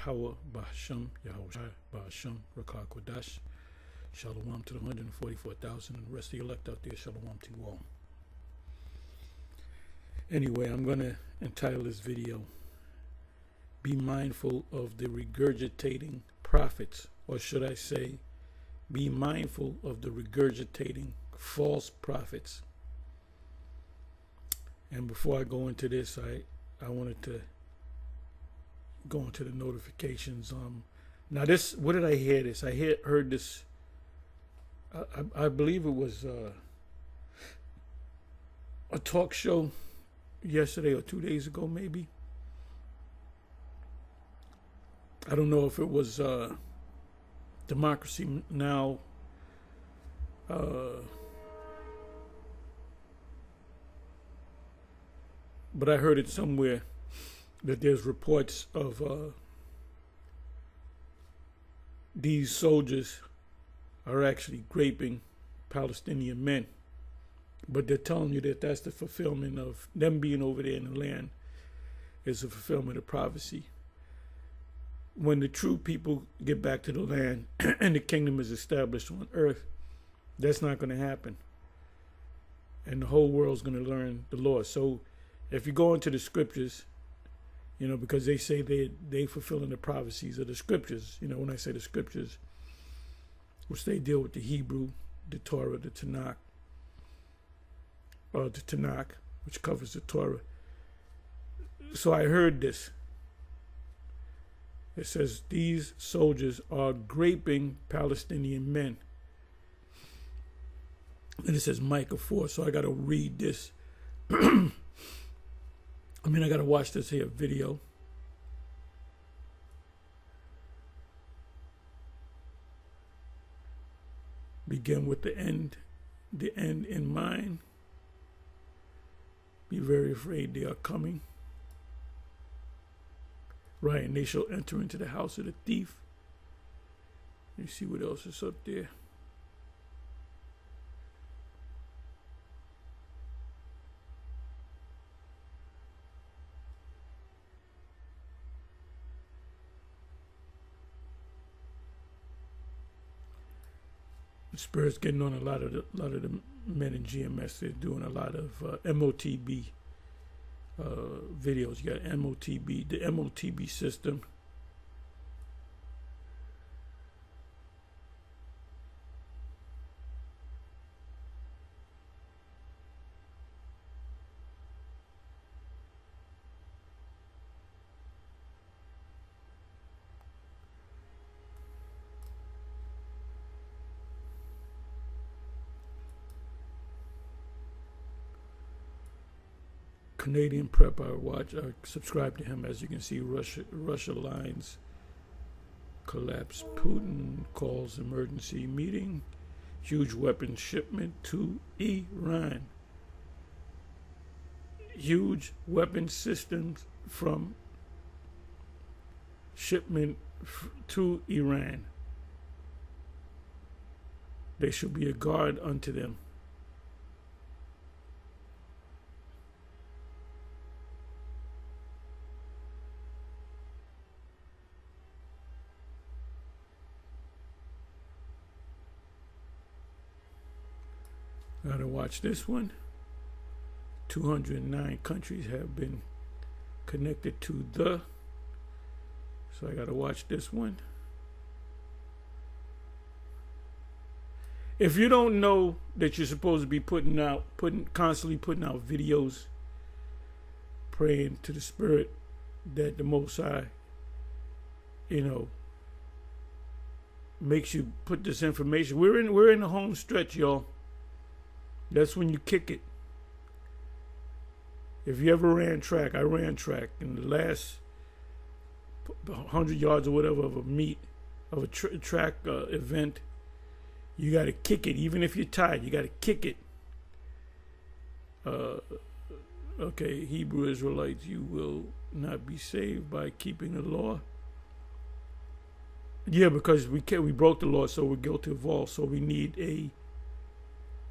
Yahweh Bahasham, Yahweh Bahasham, Rakah Kodash. Shalom to the 144,000 and the rest of the elect out there. Shalom to you all. Anyway, I'm going to entitle this video, Be Mindful of the Regurgitating Prophets, or should I say, Be Mindful of the Regurgitating False Prophets. And before I go into this, I wanted to go into the notifications. Now this, what did I hear this? I heard this, I believe it was a talk show yesterday or 2 days ago, maybe. I don't know if it was Democracy Now! But I heard it somewhere that there's reports of these soldiers are actually raping Palestinian men. But they're telling you that that's the fulfillment of them being over there in the land, is a fulfillment of prophecy. When the true people get back to the land and the kingdom is established on earth, that's not going to happen. And the whole world's going to learn the law. So if you go into the scriptures, you know, because they say they fulfilling the prophecies of the scriptures. You know, when I say the scriptures, which they deal with the Hebrew, the Torah, the Tanakh, which covers the Torah. So I heard this. It says these soldiers are raping Palestinian men. And it says Micah 4, so I got to read this. I mean, I got to watch this here video. Begin with the end in mind. Be very afraid they are coming. Right, and they shall enter into the house of the thief. Let me see what else is up there. The Spirit's getting on a lot of the men in GMS. They're doing a lot of MOTB videos. You got MOTB, the MOTB system. Canadian Prep, I subscribe to him. As you can see, Russia lines collapse. Putin calls emergency meeting. Huge weapons shipment to Iran. Huge weapon systems from shipment to Iran. They shall be a guard unto them. Gotta watch this one. 209 countries have been connected to the. So I gotta watch this one. If you don't know that you're supposed to be constantly putting out videos, praying to the Spirit that the Most High, you know, makes you put this information. We're in the home stretch, y'all. That's when you kick it. If you ever ran track, I ran track. In the last 100 yards or whatever of a meet, of a track event, you got to kick it. Even if you're tired, you got to kick it. Okay, Hebrew Israelites, you will not be saved by keeping the law. Yeah, because we broke the law, so we're guilty of all. So we need a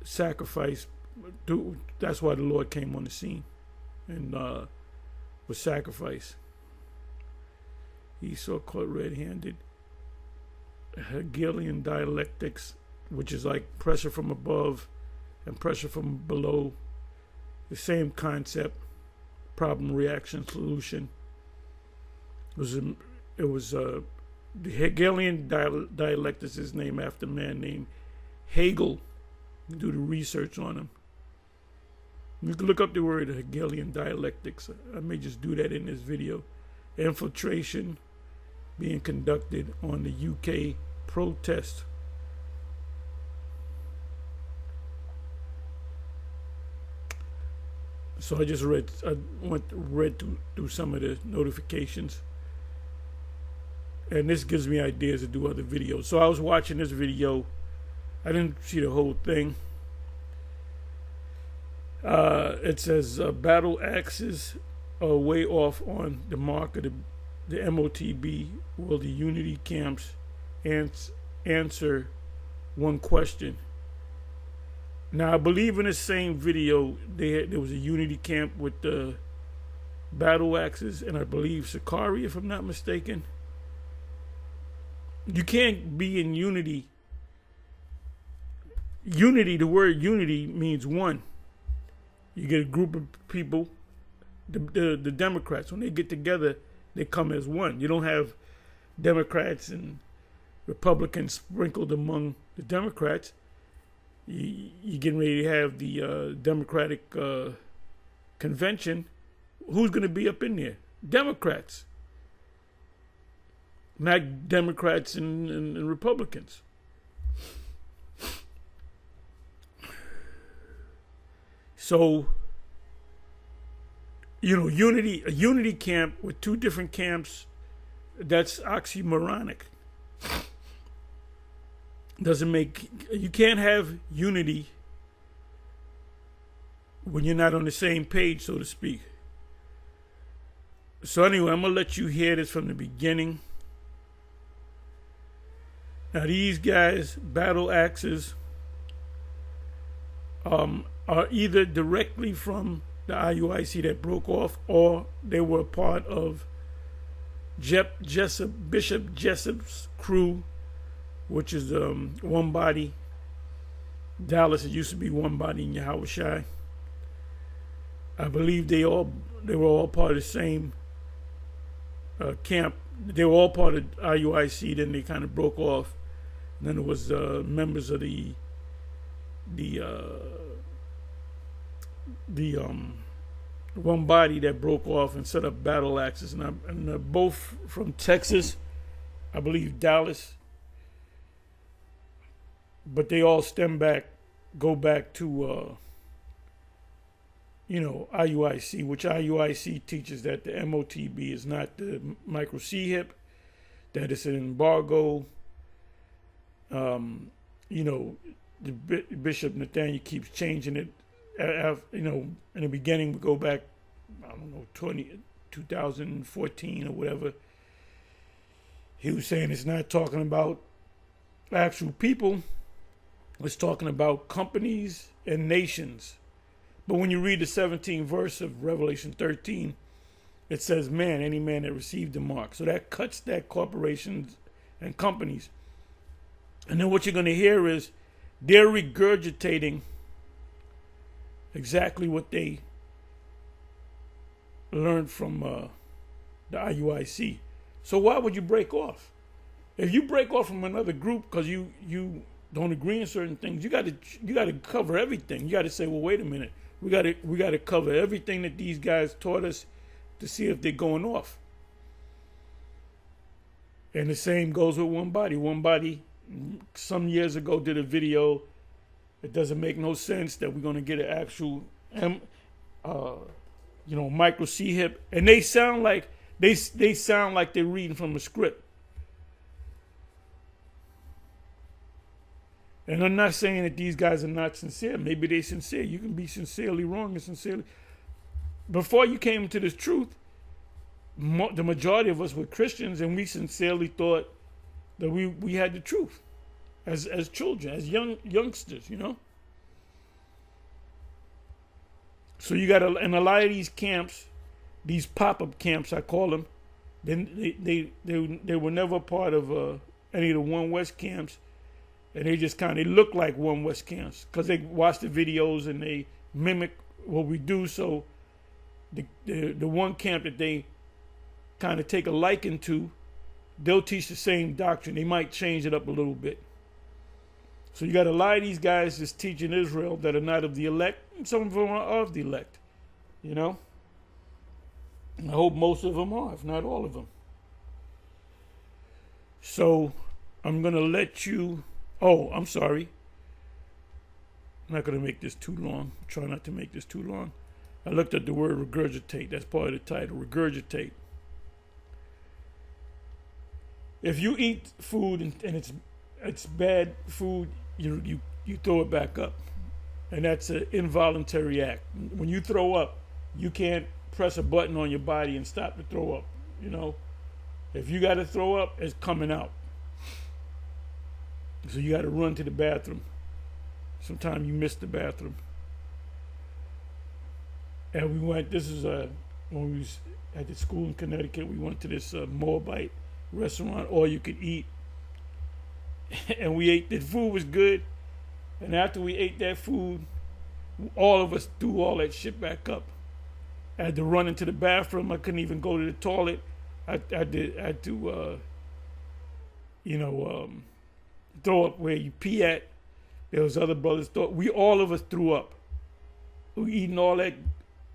sacrifice. That's why the Lord came on the scene and was sacrificed. Esau caught red-handed. Hegelian dialectics, which is like pressure from above and pressure from below. The same concept, problem, reaction, solution. It was the Hegelian dialectics is named after a man named Hegel. You do the research on him. You can look up the word Hegelian dialectics. I may just do that in this video. Infiltration being conducted on the UK protest. So I just read through some of the notifications, and this gives me ideas to do other videos. So I was watching this video. I didn't see the whole thing. It says battle axes are way off on the mark of the MOTB. Will the unity camps answer one question? Now, I believe in the same video there was a unity camp with the battle axes, and I believe Sakari, if I'm not mistaken. You can't be in unity. Unity, the word unity means one. You get a group of people, the Democrats, when they get together, they come as one. You don't have Democrats and Republicans sprinkled among the Democrats. You're getting ready to have the Democratic convention. Who's going to be up in there? Democrats. Not Democrats and Republicans. So, you know, a unity camp with two different camps, that's oxymoronic. You can't have unity when you're not on the same page, so to speak. So anyway, I'm going to let you hear this from the beginning. Now these guys, battle axes, are either directly from the IUIC that broke off, or they were part of Bishop Jessup's crew, which is One Body. Dallas, it used to be One Body in Yahushai. I believe they were all part of the same camp. They were all part of IUIC, then they kind of broke off. And then it was members of the One Body that broke off and set up battle axes, and they're both from Texas, I believe Dallas, but they all go back to IUIC, which IUIC teaches that the MOTB is not the micro C-hip, that it's an embargo. The Bishop Nathaniel keeps changing it. In the beginning, we go back, 2014 or whatever. He was saying it's not talking about actual people. It's talking about companies and nations. But when you read the 17th verse of Revelation 13, it says any man that received the mark. So that cuts that corporations and companies. And then what you're going to hear is they're regurgitating exactly what they learned from the IUIC. So why would you break off? If you break off from another group because you don't agree on certain things, you got to cover everything. You got to say, well, wait a minute, we got to cover everything that these guys taught us to see if they're going off. And the same goes with One Body. One Body, some years ago, did a video. It doesn't make no sense that we're going to get an actual, micro C-hip, and they sound like they're reading from a script. And I'm not saying that these guys are not sincere. Maybe they're sincere. You can be sincerely wrong and sincerely. Before you came to this truth, the majority of us were Christians, and we sincerely thought that we had the truth as children, as youngsters, So you got in a lot of these camps, these pop-up camps, I call them, Then they were never part of any of the One West camps, and they just kind of look like One West camps because they watch the videos and they mimic what we do. So the one camp that they kind of take a liking to, they'll teach the same doctrine. They might change it up a little bit. So you got a lot of these guys that's teaching Israel that are not of the elect, and some of them are of the elect, you know? I hope most of them are, if not all of them. So I'm going to let you... Oh, I'm sorry. I'm not going to make this too long. Try not to make this too long. I looked at the word regurgitate. That's part of the title, regurgitate. If you eat food and it's bad food, you throw it back up. And that's an involuntary act. When you throw up, you can't press a button on your body and stop the throw up. You know, if you got to throw up, it's coming out. So you got to run to the bathroom. Sometimes you miss the bathroom. And we went, this is when we was at the school in Connecticut, we went to this Moabite restaurant, all you could eat. And we ate, the food was good. And after we ate that food, all of us threw all that shit back up. I had to run into the bathroom. I couldn't even go to the toilet. I had to throw up where you pee at. There was other brothers. All of us threw up. We eating all that,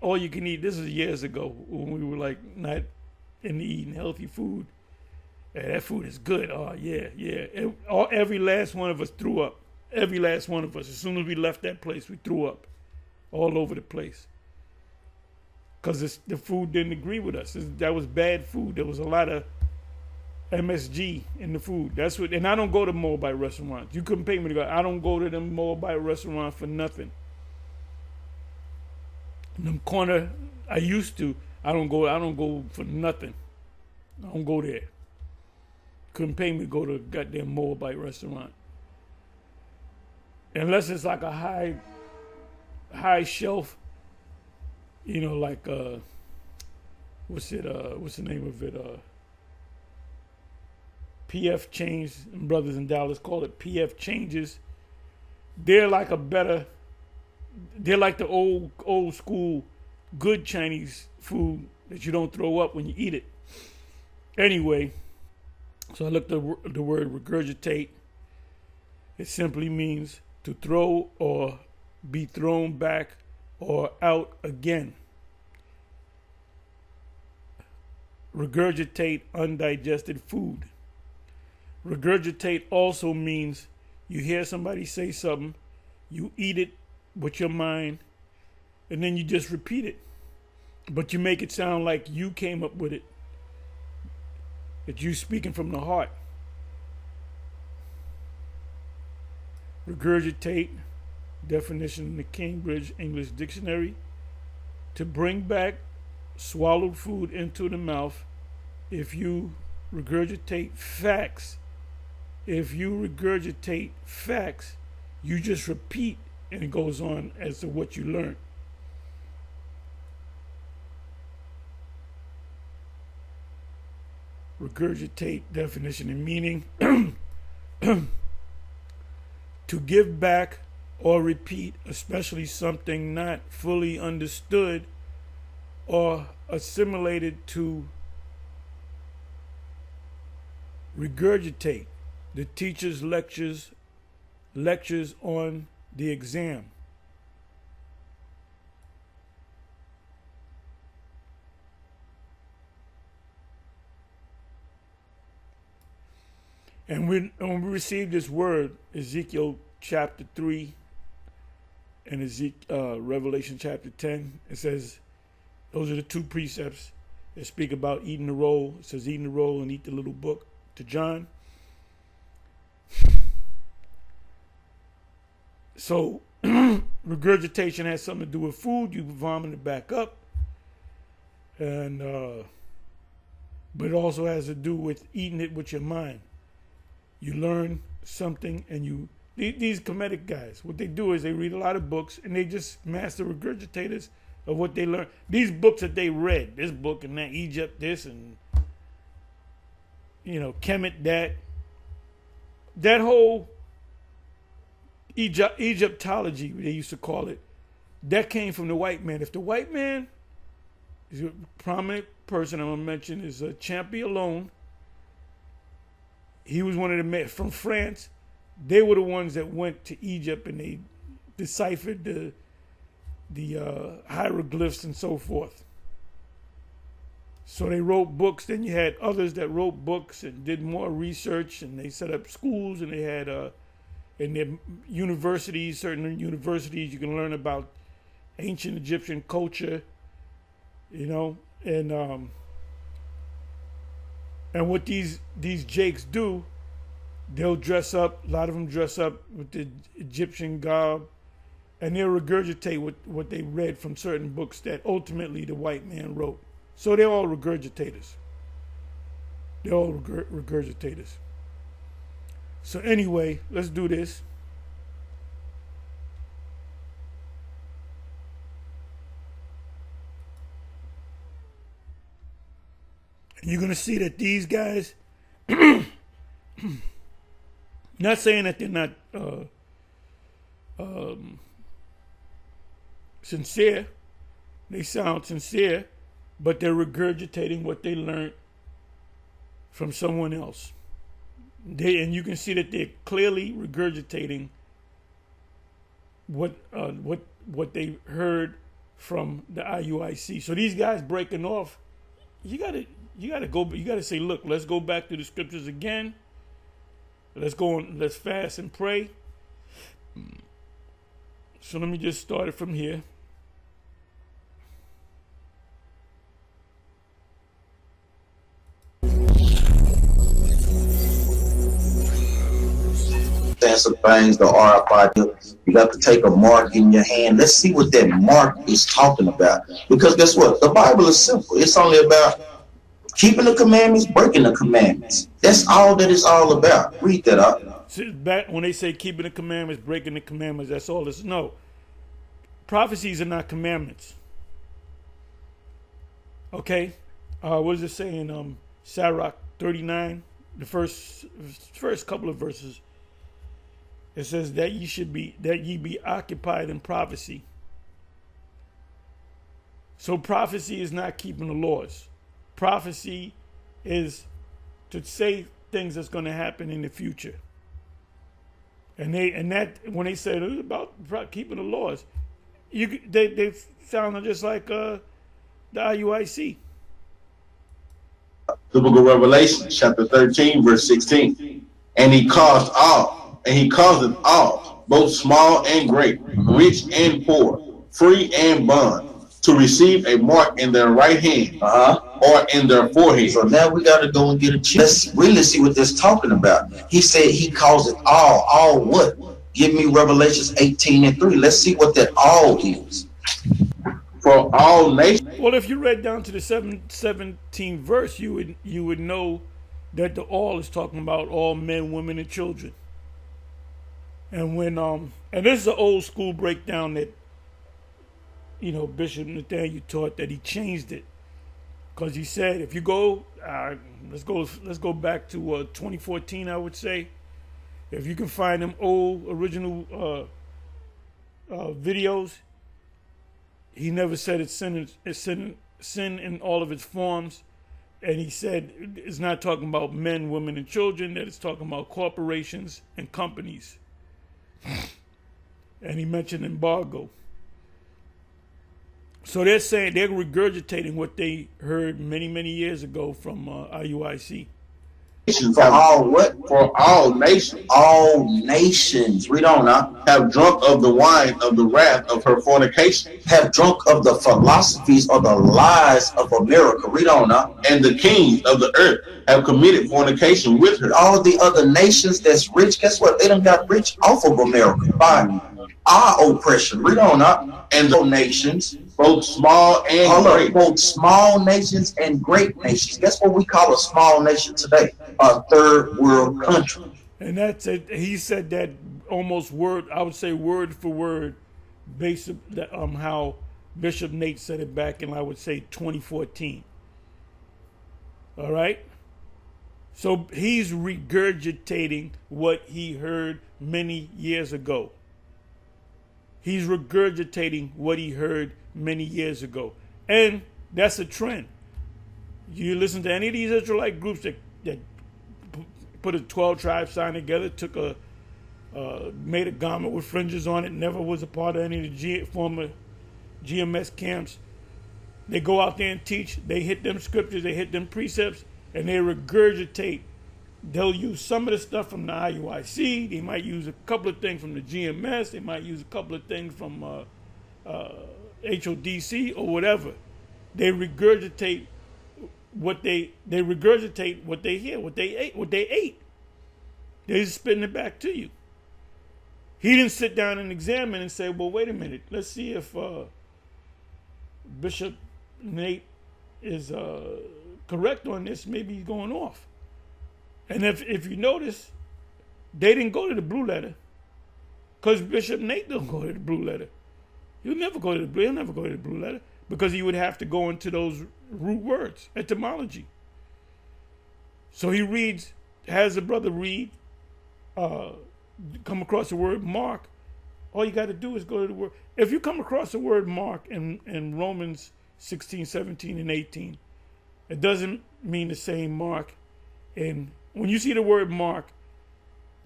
all you can eat. This is years ago when we were like not into eating healthy food. Yeah, that food is good. Oh, yeah, yeah. Every last one of us threw up. Every last one of us. As soon as we left that place, we threw up all over the place. Because the food didn't agree with us. That was bad food. There was a lot of MSG in the food. That's what. And I don't go to Moabite restaurants. You couldn't pay me to go. I don't go to them Moabite restaurants for nothing. Them corner, I used to. I don't go for nothing. I don't go there. Couldn't pay me to go to a goddamn Moabite restaurant. Unless it's like a high shelf, you know, like what's the name of it? PF Change, and brothers in Dallas call it PF Changes. They're like they're like the old school good Chinese food that you don't throw up when you eat it. Anyway, so I looked at the word regurgitate. It simply means to throw or be thrown back or out again. Regurgitate undigested food. Regurgitate also means you hear somebody say something, you eat it with your mind, and then you just repeat it. But you make it sound like you came up with it. That you speaking from the heart. Regurgitate, definition in the Cambridge English Dictionary, to bring back swallowed food into the mouth. If you regurgitate facts, you just repeat, and it goes on as to what you learned. Regurgitate, definition and meaning. To give back or repeat, especially something not fully understood or assimilated. To regurgitate, the teacher's lectures on the exam. And when we received this word, Ezekiel chapter 3 and Revelation chapter 10, it says, those are the two precepts that speak about eating the roll. It says, eating the roll and eat the little book to John. So regurgitation has something to do with food. You vomit it back up. And but it also has to do with eating it with your mind. You learn something, and these Kemetic guys, what they do is they read a lot of books, and they just master regurgitators of what they learn. These books that they read, this book and that, Egypt, this, and Kemet, that whole Egyptology, they used to call it, that came from the white man. If the white man is a prominent person I'm going to mention is Champion Alone. He was one of the men from France. They were the ones that went to Egypt and they deciphered the hieroglyphs and so forth. So they wrote books. Then you had others that wrote books and did more research, and they set up schools, and they had in their universities, certain universities, you can learn about ancient Egyptian culture, and what these jakes do, they'll dress up. A lot of them dress up with the Egyptian garb, and they'll regurgitate what they read from certain books that ultimately the white man wrote. So they're all regurgitators. They're all regurgitators. So anyway, let's do this. And you're going to see that these guys, not saying that they're not sincere, they sound sincere, but they're regurgitating what they learned from someone else. And you can see that they're clearly regurgitating what they heard from the IUIC. So these guys breaking off, you gotta say, look, let's go back to the scriptures again. Let's fast and pray. So let me just start it from here. Some things, the RFID, you got to take a mark in your hand. Let's see what that mark is talking about. Because guess what? The Bible is simple. It's only about keeping the commandments, breaking the commandments. That's all that it's all about. Read that up. Back when they say keeping the commandments, breaking the commandments, that's all it's. No. Prophecies are not commandments. Okay? What does it say in Sirach 39? The first couple of verses. It says that ye be occupied in prophecy. So prophecy is not keeping the laws. Prophecy is to say things that's going to happen in the future. And that when they say about keeping the laws, they sound just like the IUIC. The book of Revelation, chapter 13, verse 16. And he caused all, both small and great, rich and poor, free and bond, to receive a mark in their right hand or in their forehead. So now we got to go and get a check. Let's really see what this is talking about. He said he calls it all. All what? Give me Revelations 18:3. Let's see what that all is. For all nations. Well, if you read down to the 17th verse, you would know that the all is talking about all men, women, and children. And when and this is an old school breakdown that Bishop Nathaniel taught, that he changed it because he said if you go let's go back to 2014, I would say, if you can find them old original videos, he never said it's sin in all of its forms. And he said it's not talking about men, women, and children, that it's talking about corporations and companies. And he mentioned embargo. So they're saying they're regurgitating what they heard many, many years ago from IUIC. For all what? For all nations. All nations. Read on now. Have drunk of the wine of the wrath of her fornication. Have drunk of the philosophies or the lies of America. Read on now. And the kings of the earth have committed fornication with her. All the other nations that's rich, guess what? They done got rich off of America by our oppression. Read on now. And the nations, both small and great. Both small nations and great nations. Guess what we call a small nation today? A third world country. And that's it. He said that almost word for word, based on how Bishop Nate said it back in, I would say, 2014. All right. So he's regurgitating what he heard many years ago. He's regurgitating what he heard many years ago. And that's a trend. You listen to any of these Israelite groups that put a 12-tribe sign together, made a garment with fringes on it, never was a part of any of the former GMS camps. They go out there and teach. They hit them scriptures, they hit them precepts, and they regurgitate. They'll use some of the stuff from the IUIC. They might use a couple of things from the GMS. They might use a couple of things from HODC or whatever. They regurgitate what they hear, what they ate. They're just spitting it back to you. He didn't sit down and examine and say, well, wait a minute, let's see if Bishop Nate is correct on this. Maybe he's going off. And if you notice, they didn't go to the blue letter, because Bishop Nate don't go to the blue letter. He'll never go to the blue letter, because he would have to go into those root words, etymology. So he has the brother read, come across the word mark. All you got to do is go to the word. If you come across the word mark in Romans 16, 17, and 18, it doesn't mean the same mark. And when you see the word mark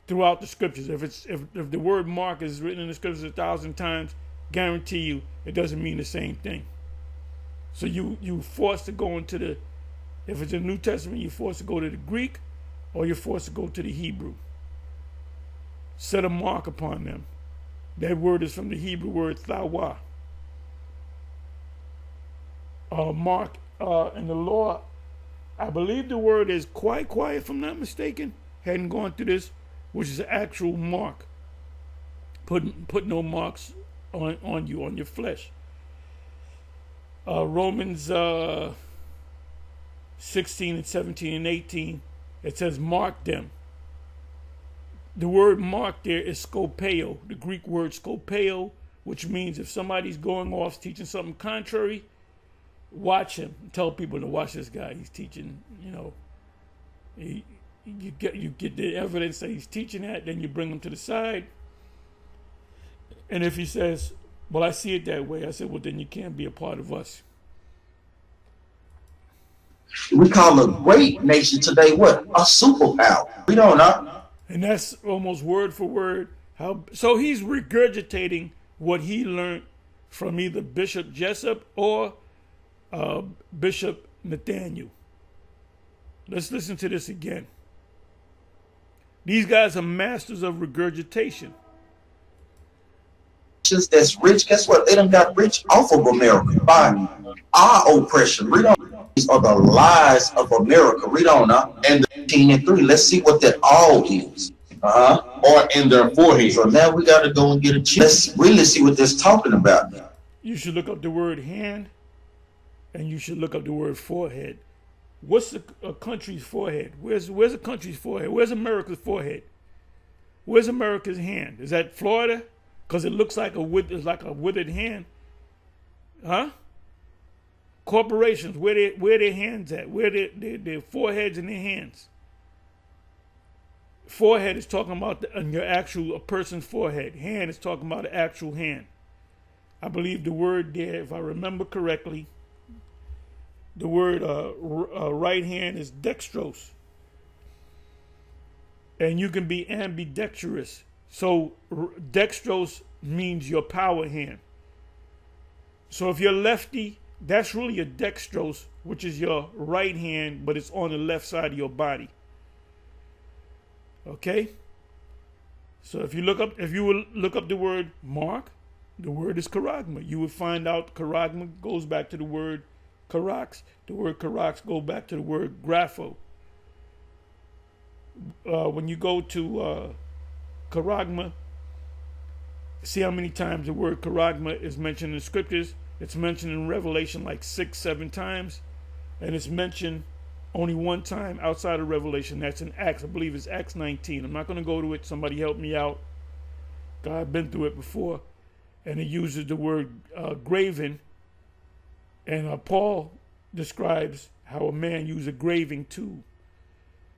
throughout the scriptures, if the word mark is written in the scriptures 1,000 times, guarantee you it doesn't mean the same thing. So you forced to go into if it's a New Testament, you're forced to go to the Greek, or you're forced to go to the Hebrew. Set a mark upon them. That word is from the Hebrew word thawa. Mark in the law, I believe the word is quite quiet, if I'm not mistaken. Hadn't gone through this, which is an actual mark. Put no marks on you, on your flesh. Romans 16 and 17 and 18, it says mark them. The word mark there is skopeo, the Greek word skopeo, which means if somebody's going off teaching something contrary, watch him. Tell people to watch this guy. He's teaching, you get the evidence that he's teaching that, then you bring him to the side. And if he says, well, I see it that way, I said, well, then you can't be a part of us. We call a great nation today what? A superpower. We don't know. And that's almost word for word. So he's regurgitating what he learned from either Bishop Jessup or Bishop Nathaniel. Let's listen to this again. These guys are masters of regurgitation. That's rich, guess what? They done got rich off of America by our oppression. Read on. These are the lies of America. Read on now. And 18 and 3. Let's see what that all is. Or in their forehead. So now we got to go and get a check. Let's really see what this talking about. You should look up the word hand, and you should look up the word forehead. What's a country's forehead? Where's a country's forehead? Where's America's forehead? Where's America's hand? Is that Florida? Because it looks like a withered hand. Huh? Corporations, where their hands at? Where their foreheads and their hands? Forehead is talking about a person's forehead. Hand is talking about the actual hand. I believe the word there, if I remember correctly, the word right hand is dextrose. And you can be ambidextrous. So dextrose means your power hand. So if you're lefty, that's really a dextrose, which is your right hand, but it's on the left side of your body. Okay? So if you look up the word mark, the word is charagma. You would find out charagma goes back to the word charax. The word charax goes back to the word grapho. When you go to charagma, see how many times the word charagma is mentioned in the scriptures. It's mentioned in Revelation like 6-7 times, and it's mentioned only one time outside of Revelation. That's in Acts. I believe it's Acts 19. I'm not going to go to it. Somebody help me out. I've been through it before. And it uses the word graven. And Paul describes how a man used a graving tool.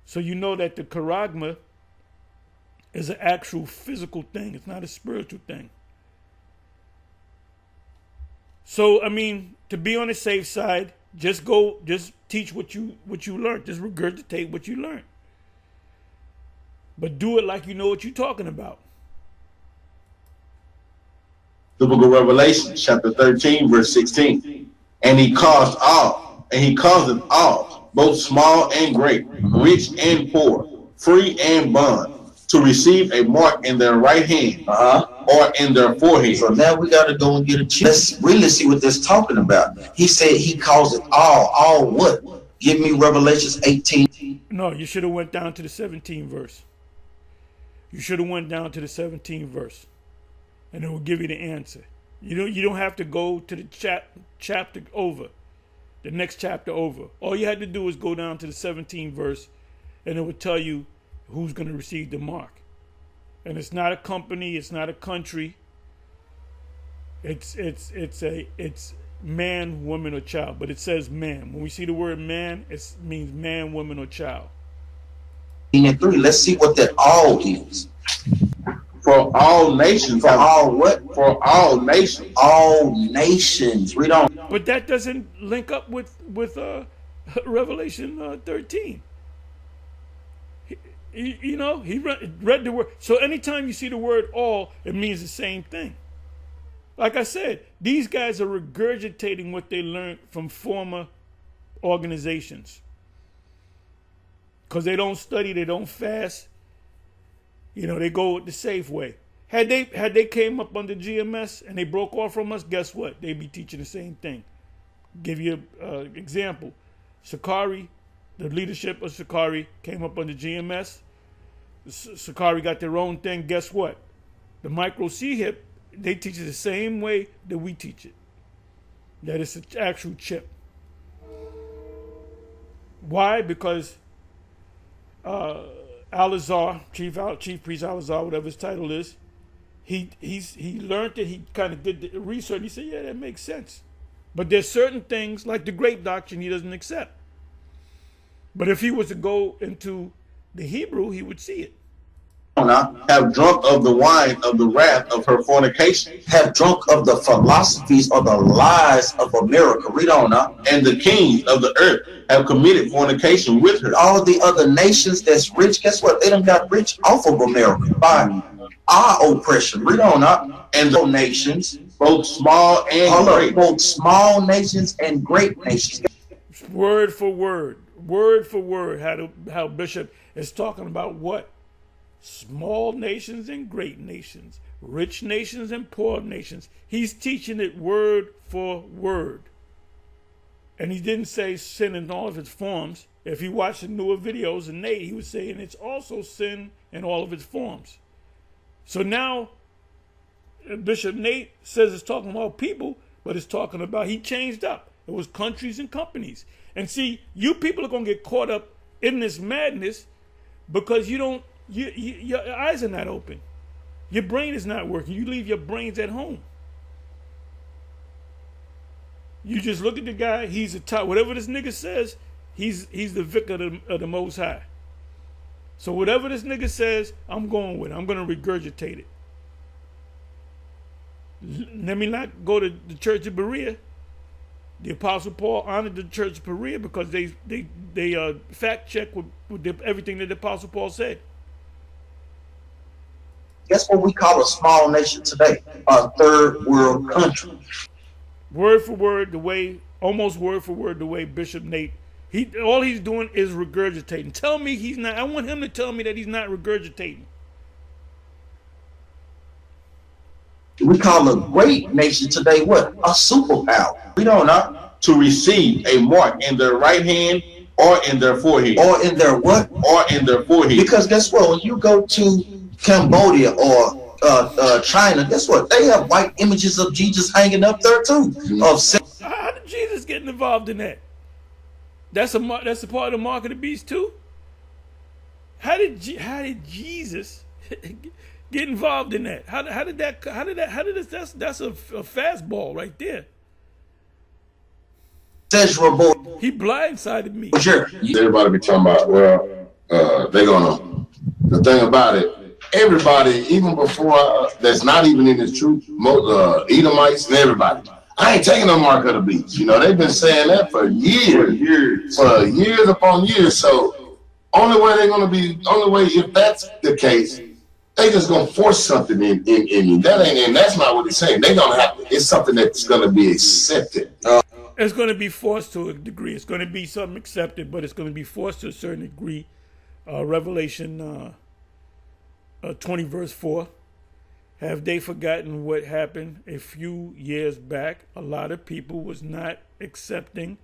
So you know that the charagma is an actual physical thing. It's not a spiritual thing. So, I mean, to be on the safe side, just teach what you learned. Just regurgitate what you learned. But do it like you know what you're talking about. The book of Revelation, chapter 13, verse 16. And he causeth all, both small and great, rich and poor, free and bond, to receive a mark in their right hand or in their forehead. So now we got to go and get a check. Let's really see what this talking about. He said he calls it all what? Give me Revelations 18. No, you should have went down to the 17th verse. You should have went down to the 17th verse, and it will give you the answer. You don't have to go to the chapter over, the next chapter over. All you had to do is go down to the 17th verse, and it will tell you who's going to receive the mark. And it's not a company, it's not a country. It's man, woman, or child. But it says man. When we see the word man, it means man, woman, or child. And 3, let's see what that all is. For all nations. For all what? For all nations. All nations. Read on. But that doesn't link up with Revelation 13. He read the word. So anytime you see the word all, it means the same thing. Like I said, these guys are regurgitating what they learned from former organizations. Because they don't study, they don't fast. They go the safe way. Had they came up under GMS and they broke off from us, guess what? They'd be teaching the same thing. Give you an example. Sakari, the leadership of Sakari came up under GMS. Sakari got their own thing. Guess what? The micro C-hip, they teach it the same way that we teach it. That it's an actual chip. Why? Because Al-Azhar, Chief Priest Al-Azhar, whatever his title is, he learned it. He kind of did the research. He said, yeah, that makes sense. But there's certain things, like the grape doctrine, he doesn't accept. But if he was to go into the Hebrew, he would see it. Have drunk of the wine of the wrath of her fornication. Have drunk of the philosophies or the lies of America. Read on now. And the kings of the earth have committed fornication with her. All the other nations that's rich, guess what? They done got rich off of America by our oppression. Read on now. And the nations, both small and great. Both small nations and great nations. Word for word, how Bishop is talking about what? Small nations and great nations, rich nations and poor nations. He's teaching it word for word. And he didn't say sin in all of its forms. If you watch the newer videos of Nate, he was saying it's also sin in all of its forms. So now Bishop Nate says it's talking about people, but it's talking about, he changed up. It was countries and companies. And see, you people are going to get caught up in this madness because your eyes are not open. Your brain is not working. You leave your brains at home. You just look at the guy, he's a top. Whatever this nigga says, he's the vicar of the Most High. So whatever this nigga says, I'm going with it. I'm going to regurgitate it. Let me not go to the Church of Berea. The Apostle Paul honored the Church of Berea because they fact checked with everything that the Apostle Paul said. Guess what we call a small nation today? A third world country. Word for word, almost word for word, the way Bishop Nate, all he's doing is regurgitating. Tell me he's not. I want him to tell me that he's not regurgitating. We call a great nation today what? A superpower. We don't know. To receive a mark in their right hand or in their forehead. Or in their what? Or in their forehead. Because guess what? When you go to Cambodia or China, guess what? They have white images of Jesus hanging up there too. How did Jesus get involved in that? That's a part of the mark of the beast too. How did Jesus get involved in that? How did that's a fastball right there. He blindsided me. Sure. Everybody be talking about, well, they're gonna. The thing about it, everybody, even before that's not even in this truth, Edomites and everybody, I ain't taking no mark of the beast. You know, they've been saying that for years upon years. So only way if that's the case, they just gonna force something in you. That ain't, and that's not what he's saying. They gonna have to. It's something that's gonna be accepted. It's going to be forced to a degree. It's going to be something accepted, but it's going to be forced to a certain degree. Revelation 20 verse 4. Have they forgotten what happened a few years back? A lot of people was not accepting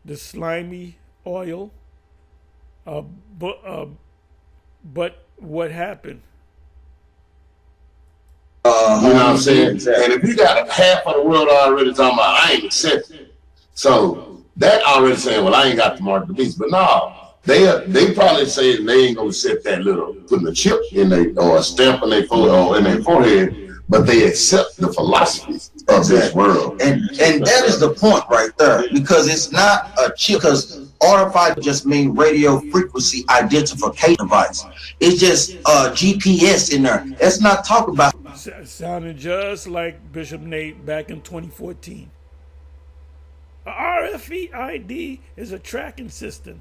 the slimy oil. But what happened? You know what I'm saying? And if you got half of the world already talking about, I ain't accepting. So that already saying, well, I ain't got the mark of the beast. But no, they probably saying they ain't gonna accept that little putting a chip in their or a stamp in their forehead, but they accept the philosophies of this world. And that is the point right there, because it's not a chip, because RFID just mean radio frequency identification device. It's just GPS in there. Let's not talk about. Sounding just like Bishop Nate back in 2014. A RFID is a tracking system.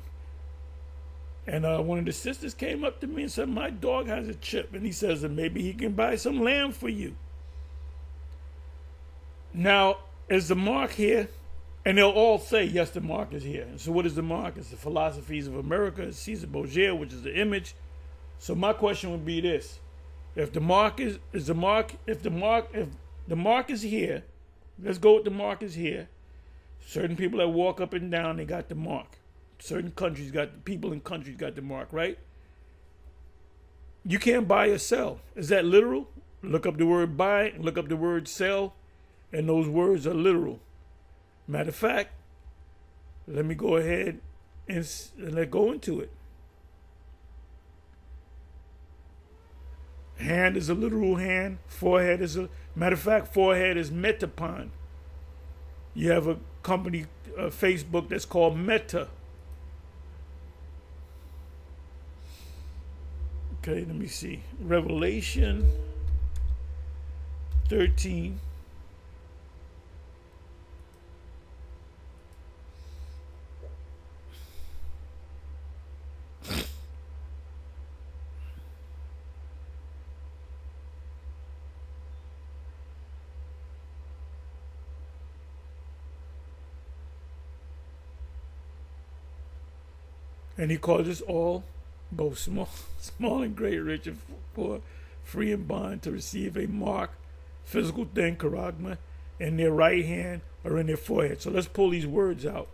And one of the sisters came up to me and said, my dog has a chip. And he says that maybe he can buy some lamb for you. Now, is the mark here? And they'll all say, yes, the mark is here. And so what is the mark? It's the philosophies of America. It's Caesar Borgia, which is the image. So my question would be this. If the mark is the mark, if the mark is here, let's go with the mark is here. Certain people that walk up and down, they got the mark. Certain countries got, people in countries got the mark, right? You can't buy or sell. Is that literal? Look up the word buy, look up the word sell, and those words are literal. Matter of fact, let me go ahead and let's go into it. Hand is a literal hand. Forehead is a, matter of fact, forehead is metapon. You have a company, Facebook, that's called Meta. Okay, let me see. Revelation 13. And he calls us all, both small and great, rich and poor, free and bond, to receive a mark, physical thing, charagma, in their right hand or in their forehead. So let's pull these words out.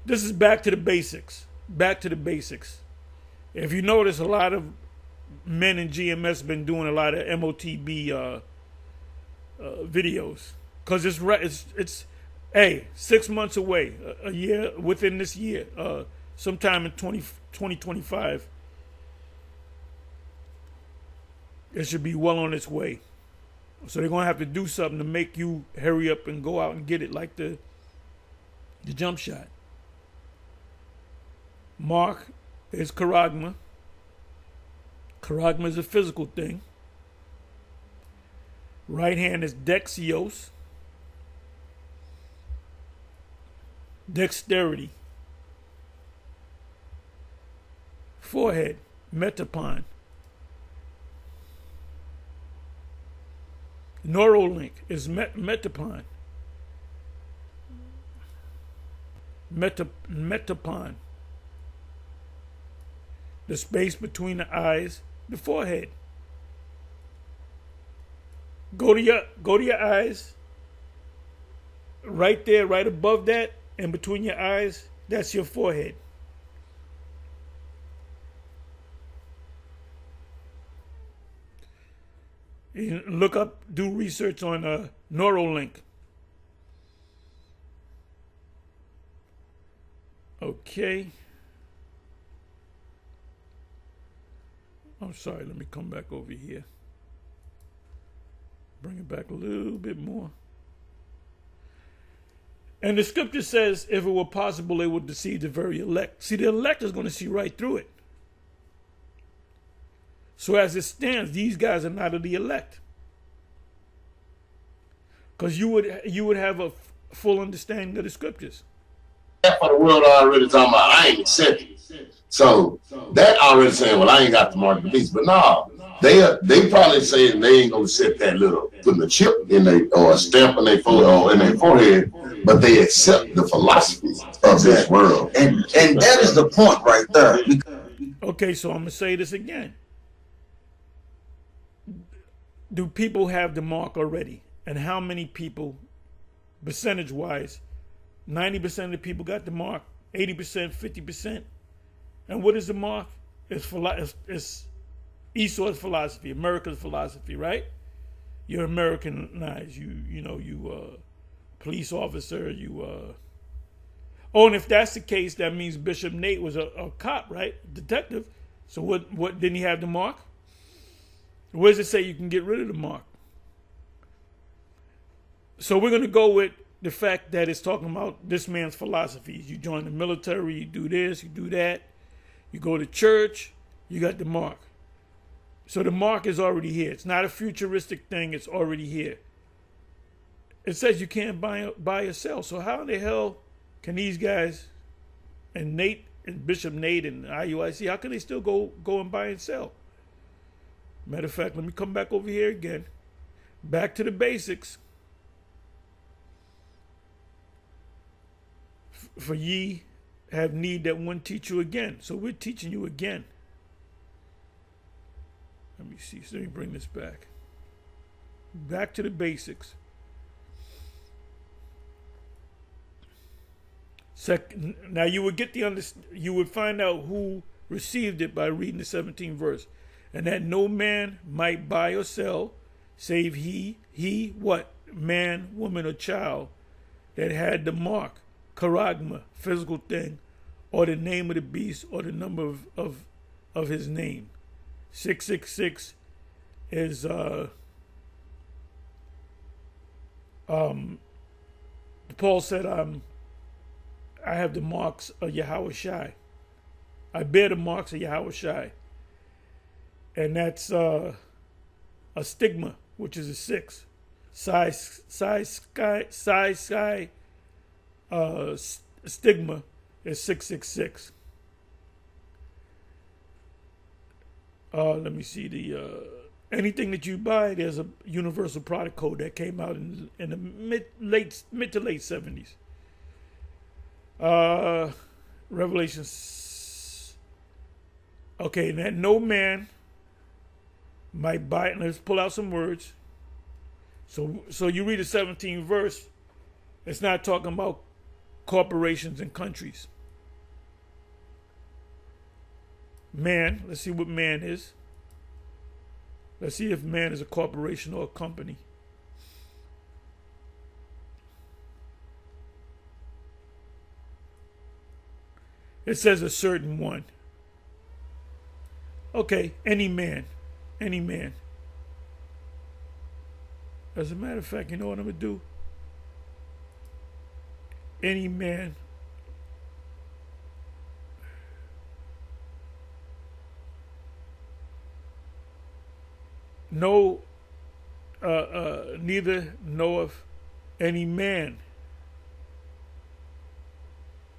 This is back to the basics. Back to the basics. If you notice, a lot of men in GMS have been doing a lot of MOTB videos, because it's 6 months away, a year, within this year, sometime in 2025, it should be well on its way. So they're going to have to do something to make you hurry up and go out and get it, like the jump shot. Mark is charagma. Charagma is a physical thing. Right hand is dexios. Dexterity. Forehead, metapon. Neuralink is metapon. Metapon. The space between the eyes, the forehead. Go to your eyes. Right there, right above that, and between your eyes, that's your forehead. You look up, do research on Neuralink. Okay. I'm sorry, let me come back over here. Bring it back a little bit more. And the scripture says, if it were possible, they would deceive the very elect. See, the elect is going to see right through it. So as it stands, these guys are not of the elect. Because you would have a full understanding of the scriptures. Half of the world already talking about I ain't accepted. So that already saying, well, I ain't got the mark of the beast. But no, they probably saying they ain't gonna set that little putting a chip in their or a stamp in their forehead, but they accept the philosophy of this world. And that is the point right there. Okay, so I'm gonna say this again. Do people have the mark already? And how many people, percentage-wise, 90% of the people got the mark, 80%, 50%? And what is the mark? It's Esau's philosophy, America's philosophy, right? You're Americanized. You police officer. Oh, and if that's the case, that means Bishop Nate was a cop, right? Detective. So what didn't he have the mark? Where does it say you can get rid of the mark? So we're going to go with the fact that it's talking about this man's philosophies. You join the military, you do this, you do that. You go to church, you got the mark. So the mark is already here. It's not a futuristic thing. It's already here. It says you can't buy or sell. So how in the hell can these guys and Nate and Bishop Nate and IUIC, how can they still go and buy and sell? Matter of fact, let me come back over here again. Back to the basics. For ye have need that one teach you again. So we're teaching you again. Let me see. So let me bring this back. Back to the basics. Now you would get you would find out who received it by reading the 17th verse. And that no man might buy or sell, save he what? Man, woman, or child that had the mark, charagma, physical thing, or the name of the beast, or the number of his name. 666 is Paul said, I have the marks of Yahweh Shai. I bear the marks of Yahweh Shai. And that's a stigma, which is a 6. Size sky stigma is 666. Let me see anything that you buy. There's a universal product code that came out in the mid to late 70s. Revelations. Okay, that no man might buy it. Let's pull out some words. So you read the 17th verse. It's not talking about corporations and countries. Man, let's see what man is. Let's see if man is a corporation or a company. It says a certain one. Okay, any man. Any man. As a matter of fact, you know what I'm going to do? Any man. No, neither knoweth any man.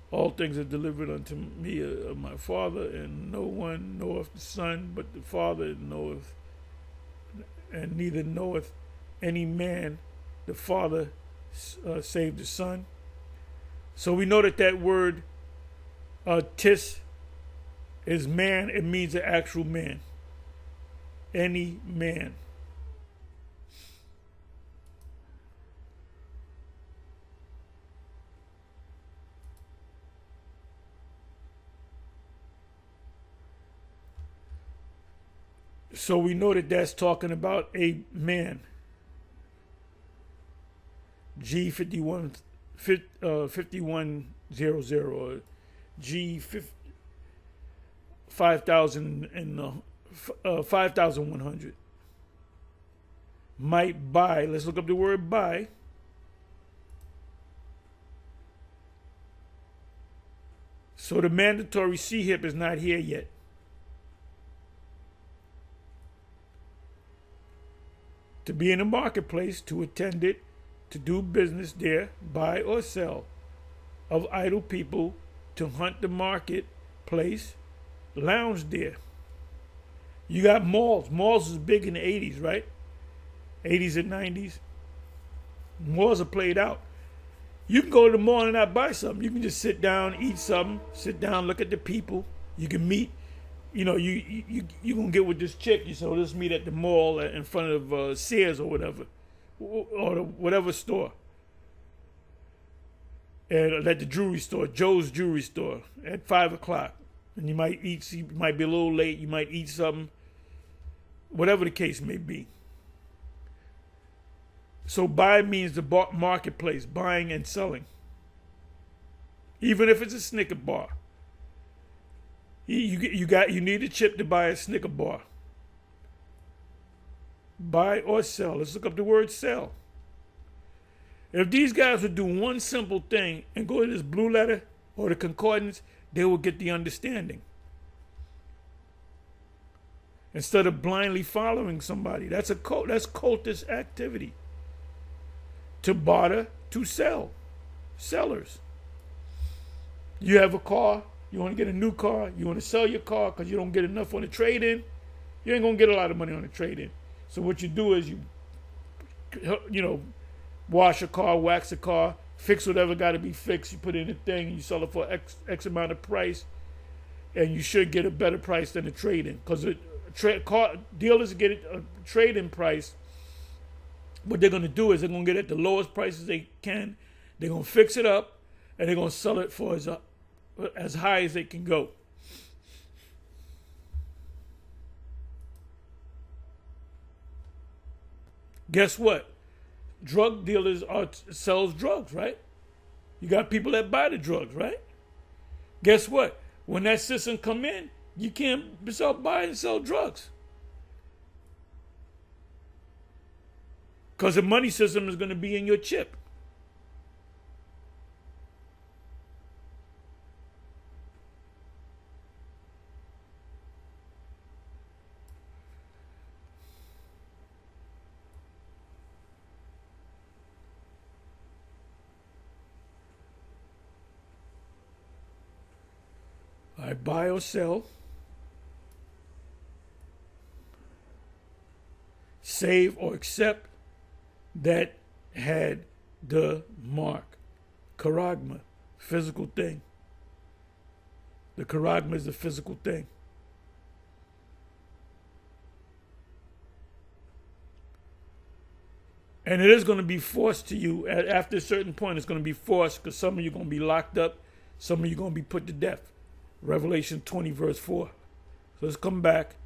All things are delivered unto me of my Father, and no one knoweth the Son, but the Father knoweth, and neither knoweth any man the Father save the Son. So we know that word tis is man. It means an actual man. Any man. So we know that that's talking about a man. G51 5100 or G 5000 and 5100 might buy. Let's look up the word buy. So the mandatory CHIP is not here yet. To be in the marketplace, to attend it, to do business there, buy or sell of idle people, to hunt the marketplace, lounge there. You got malls. Malls was big in the 80s, right? 80s and 90s. Malls are played out. You can go to the mall and not buy something. You can just sit down, eat something, sit down, look at the people. You can meet. You know, you gonna get with this chick. So let's meet at the mall in front of Sears or whatever, or whatever store. And at the jewelry store, Joe's jewelry store, at 5 o'clock. And you might eat. You might be a little late. You might eat something. Whatever the case may be. So buy means the marketplace, buying and selling. Even if it's a Snicker bar. You need a chip to buy a Snicker bar. Buy or sell. Let's look up the word sell. If these guys would do one simple thing and go to this blue letter or the concordance, they will get the understanding. Instead of blindly following somebody. That's cultist activity. To barter, to sell. Sellers. You have a car, you want to get a new car, you want to sell your car because you don't get enough on the trade-in. You ain't going to get a lot of money on the trade-in. So what you do is you wash a car, wax a car, fix whatever got to be fixed. You put in a thing, and you sell it for X amount of price, and you should get a better price than a trade-in because car dealers get a trade-in price. What they're going to do is they're going to get it at the lowest prices they can. They're going to fix it up, and they're going to sell it for as high as they can go. Guess what? Drug dealers sells drugs, right? You got people that buy the drugs, right? Guess what? When that system come in, you can't buy and sell drugs. Because the money system is going to be in your chip. I buy or sell. Save or accept that had the mark. Charagma, physical thing. The charagma is a physical thing. And it is going to be forced to you. After a certain point, it's going to be forced because some of you are going to be locked up. Some of you are going to be put to death. Revelation 20, verse 4. So let's come back.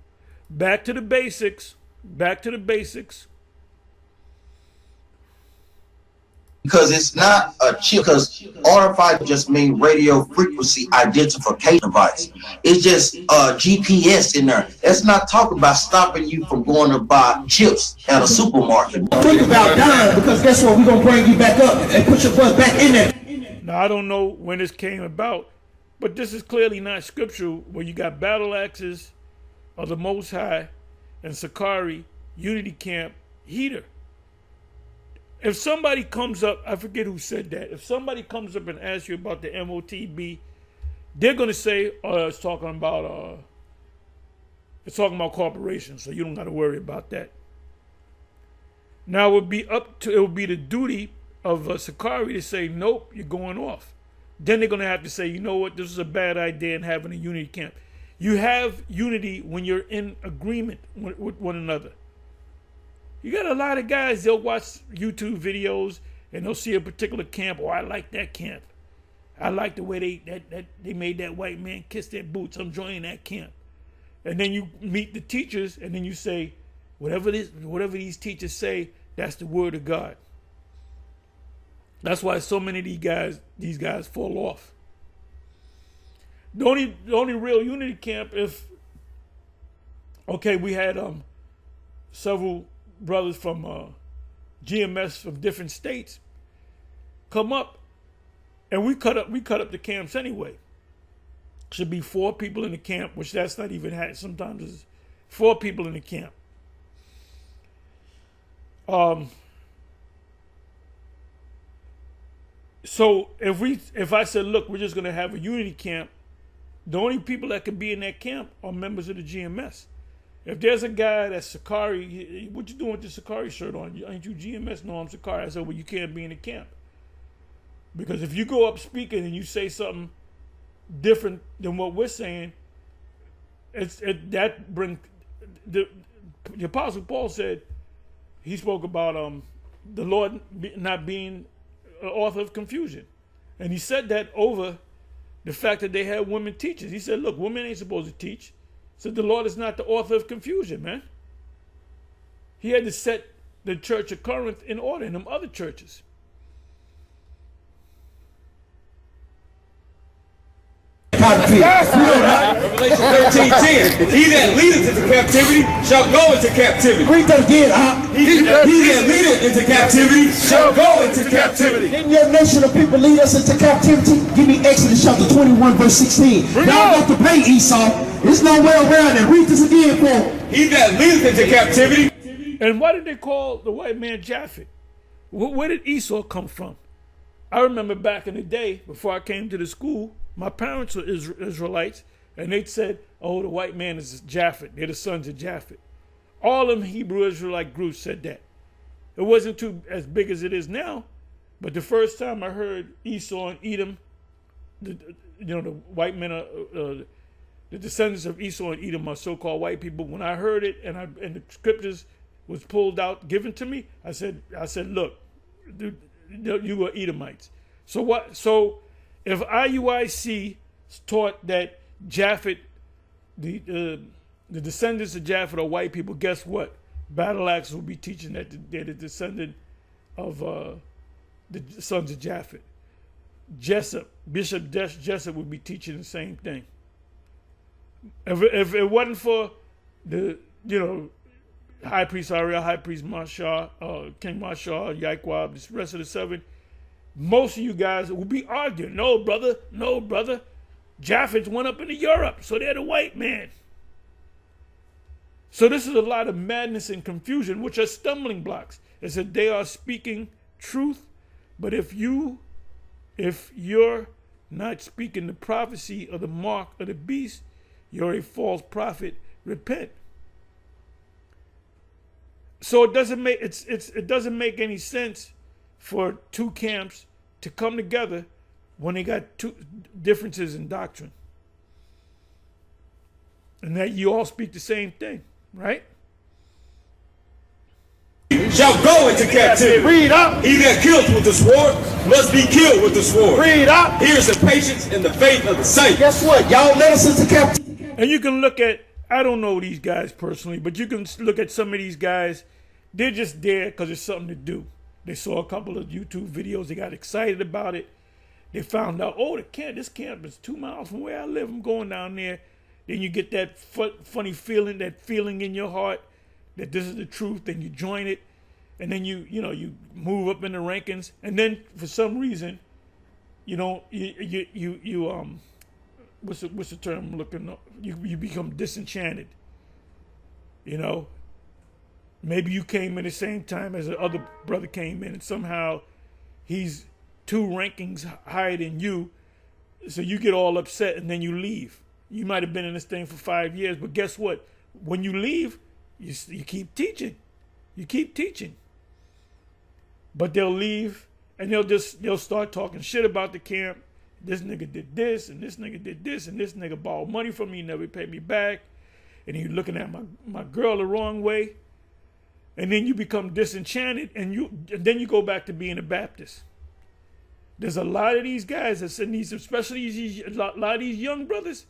Back to the basics. Back to the basics. Because it's not a chip, because RFID just mean radio frequency identification device. It's just GPS in there. It's not talking about stopping you from going to buy chips at a supermarket. Think about dying, because guess what? We're going to bring you back up and put your butt back in there. Now, I don't know when this came about, but this is clearly not scriptural, where you got battle axes of the Most High and Sakari, Unity Camp, heater. If somebody comes up, I forget who said that. If somebody comes up and asks you about the MOTB, they're going to say, it's talking about corporations, so you don't got to worry about that. Now it would be the duty of Sakari to say, nope, you're going off. Then they're going to have to say, you know what, this is a bad idea in having a unity camp. You have unity when you're in agreement with one another. You got a lot of guys, they'll watch YouTube videos and they'll see a particular camp. Oh, I like that camp. I like the way they made that white man kiss their boots. I'm joining that camp. And then you meet the teachers and then you say, whatever these teachers say, that's the word of God. That's why so many of these guys fall off. The only real unity camp, we had several brothers from GMS from different states come up, and we cut up the camps anyway. should be 4 people in the camp, which that's not even had. Sometimes it's 4 people in the camp. So if I said, look, we're just going to have a unity camp, the only people that can be in that camp are members of the GMS. If there's a guy that's Sakari, what you doing with the Sakari shirt on? Ain't you GMS? No, I'm Sakari. I said, well, you can't be in the camp. Because if you go up speaking and you say something different than what we're saying, that brings the Apostle Paul said, he spoke about the Lord not being an author of confusion. And he said that over the fact that they had women teachers. He said, look, women ain't supposed to teach. So the Lord is not the author of confusion, man. He had to set the church of Corinth in order and them other churches. Revelation 13:10. He that leadeth into captivity shall go into captivity. Read that again, He that leadeth into captivity shall go into captivity. Didn't your nation of people lead us into captivity? Give me Exodus chapter 21, verse 16. Y'all got to pay Esau. There's no way around it. Read this again, Paul. He that leadeth into captivity. And why did they call the white man Japhet? Where did Esau come from? I remember back in the day, before I came to the school, my parents were Israelites, and they said, oh, the white man is Japhet. They're the sons of Japhet. All them Hebrew Israelite groups said that. It wasn't too as big as it is now, but the first time I heard Esau and Edom, the white men, the descendants of Esau and Edom are so-called white people. When I heard it and the scriptures was pulled out, given to me, I said, look, you are Edomites. So what? So if IUIC taught that Japhet, the descendants of Japhet are white people, guess what? Battle Axe will be teaching that they're the descendant of the sons of Japhet. Bishop Jessup would be teaching the same thing. If it wasn't for the High Priest Ariel, High Priest Marshall, King Marshall, Yaquab, the rest of the 7, most of you guys will be arguing. No, brother. Japhets went up into Europe, so they're the white man. So this is a lot of madness and confusion, which are stumbling blocks. It's that they are speaking truth, but if you're not speaking the prophecy of the mark of the beast, you're a false prophet. Repent. So it doesn't make any sense for 2 camps to come together when they got 2 differences in doctrine, and that you all speak the same thing, right? Shall go into captivity. Read up. He that kills with the sword must be killed with the sword. Read up. Here's the patience and the faith of the saints. Guess what? Y'all led us into captivity. And you can look at, I don't know these guys personally, but you can look at some of these guys. They're just there because it's something to do. They saw a couple of YouTube videos. They got excited about it. They found out, oh, this camp is 2 miles from where I live. I'm going down there. Then you get that funny feeling, that feeling in your heart that this is the truth. Then you join it, and then you move up in the rankings. And then for some reason, what's the term I'm looking up? You become disenchanted. Maybe you came in the same time as the other brother came in, and somehow he's 2 rankings higher than you, so you get all upset and then you leave. You might have been in this thing for 5 years, but guess what? When you leave, you keep teaching. You keep teaching. But they'll leave and they'll start talking shit about the camp. This nigga did this, and this nigga did this, and this nigga borrowed money from me, never paid me back, and you're looking at my girl the wrong way. And then you become disenchanted, and then you go back to being a Baptist. There's a lot of these guys that's in these, especially a lot of these young brothers,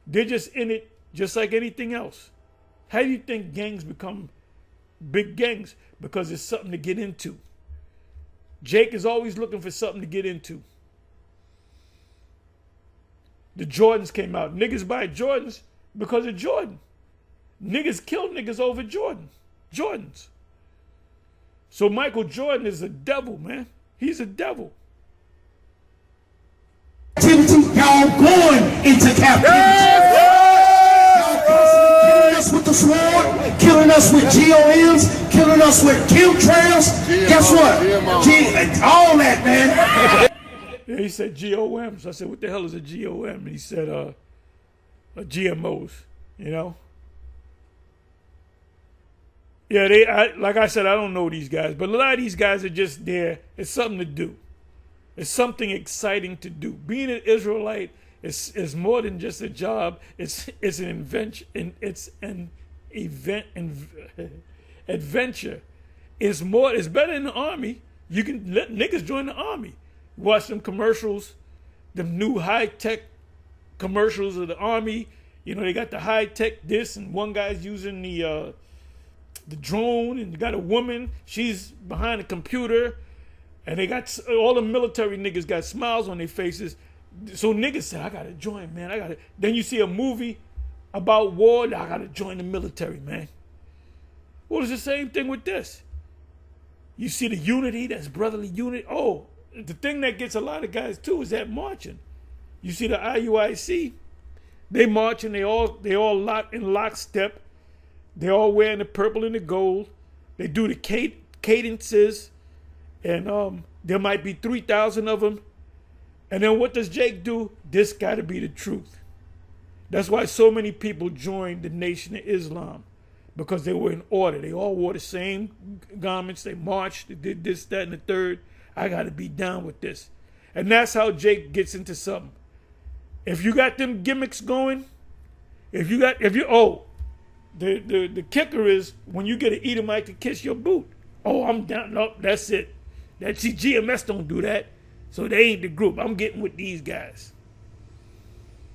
they're just in it just like anything else. How do you think gangs become big gangs? Because it's something to get into. Jake is always looking for something to get into. The Jordans came out. Niggas buy Jordans because of Jordan. Niggas kill niggas over Jordans. So Michael Jordan is a devil, man. He's a devil. Y'all going into captivity. Killing us with the sword, killing us with GOMs, killing us with chemtrails. Guess what? All that, man. Yeah, he said GOMs. I said, what the hell is a GOM? And he said, GMOs, you know? Yeah, like I said, I don't know these guys, but a lot of these guys are just there. It's something to do. It's something exciting to do. Being an Israelite is more than just a job. It's an invention. It's an adventure. It's more. It's better than the army. You can let niggas join the army. Watch them commercials, them new high tech commercials of the army. You know, they got the high tech this, and one guy's using the drone, and you got a woman, she's behind a computer, and they got all the military niggas got smiles on their faces. So niggas say, I gotta join, man. Then you see a movie about war, I gotta join the military, man. Well, it's the same thing with this. You see the unity, that's brotherly unity. Oh, the thing that gets a lot of guys too is that marching. You see the IUIC, they marching, they all locked in lockstep. They all wearing the purple and the gold. They do the cadences, and there might be 3,000 of them. And then what does Jake do? This got to be the truth. That's why so many people joined the Nation of Islam, because they were in order. They all wore the same garments. They marched. They did this, that, and the third. I got to be down with this. And that's how Jake gets into something. If you got them gimmicks going, the kicker is when you get an Edomite to kiss your boot. Oh, I'm down. No, that's it. GMS don't do that. So they ain't the group. I'm getting with these guys.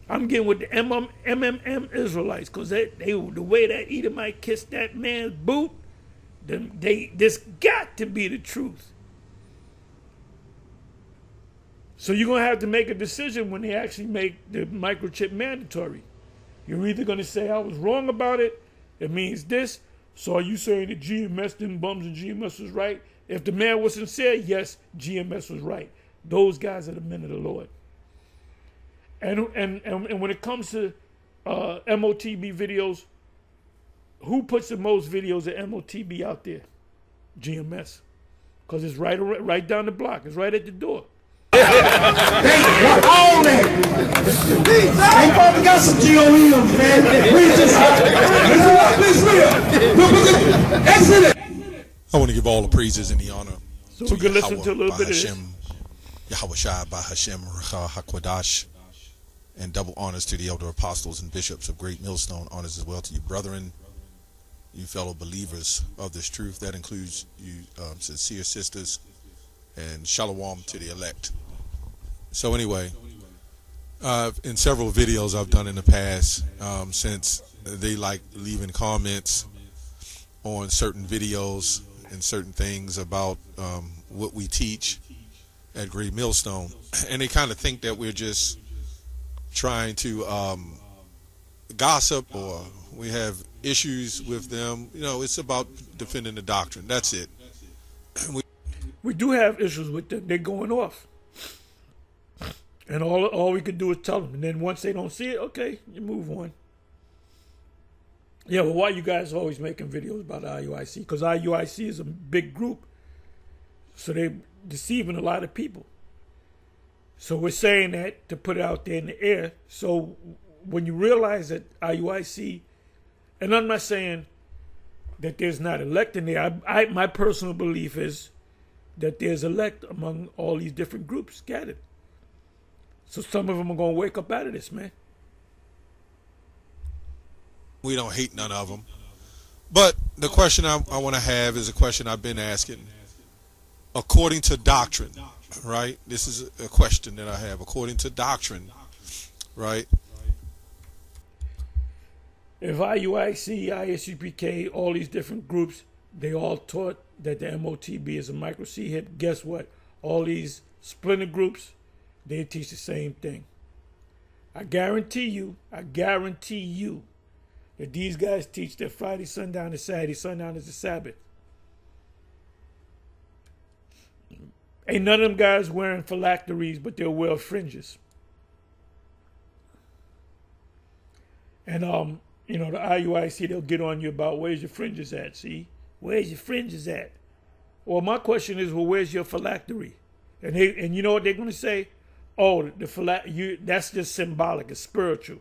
I'm getting with the MMM Israelites, because they the way that Edomite kissed that man's boot, this got to be the truth. So you're going to have to make a decision when they actually make the microchip mandatory. You're either going to say, I was wrong about it, it means this. So are you saying that GMS didn't bums and GMS was right? If the man was sincere, yes, GMS was right. Those guys are the men of the Lord. And when it comes to MOTB videos, who puts the most videos of MOTB out there? GMS. Because it's right down the block. It's right at the door. All that. They probably got some GOEMs, man. I want to give all the praises and the honor so we can listen to a little bit of this. Yahweh Shai by Hashem Racha HaKwadash, and double honors to the elder apostles and bishops of Great Millstone. Honors as well to you brethren, you fellow believers of this truth. That includes you sincere sisters, and shalom to the elect. So anyway, in several videos I've done in the past, since they like leaving comments on certain videos and certain things about what we teach at Great Millstone, and they kind of think that we're just trying to gossip, or we have issues with them. You know, it's about defending the doctrine. That's it. We do have issues with them. They're going off. And all we could do is tell them. And then once they don't see it, okay, you move on. Yeah, well, why you guys always making videos about IUIC? Because IUIC is a big group. So they're deceiving a lot of people. So we're saying that to put it out there in the air. So when you realize that IUIC, and I'm not saying that there's not elect in there. My personal belief is that there's elect among all these different groups scattered. So some of them are going to wake up out of this, man. We don't hate none of them. But the question I want to have is a question I've been asking. According to doctrine, right? This is a question that I have. According to doctrine, right? If IUIC, ISUPK, all these different groups, they all taught that the MOTB is a micro C hip, guess what? All these splinter groups, they teach the same thing. I guarantee you that these guys teach that Friday sundown is Saturday sundown is the Sabbath. Ain't none of them guys wearing phylacteries, but they'll wear fringes. And you know, the IUIC, they'll get on you about where's your fringes at, see? Where's your fringes at? Well, my question is, well, where's your phylactery? And you know what they're gonna say? Oh, that's just symbolic, it's spiritual.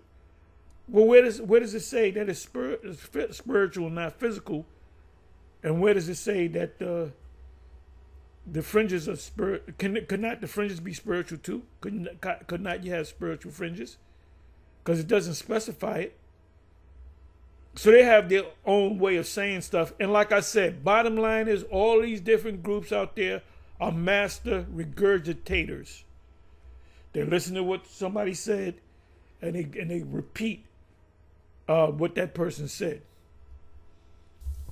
Well, where does it say that it's spiritual, not physical? And where does it say that the fringes are could not the fringes be spiritual too? Could not you have spiritual fringes? Because it doesn't specify it. So they have their own way of saying stuff. And like I said, bottom line is all these different groups out there are master regurgitators. They listen to what somebody said and they repeat what that person said.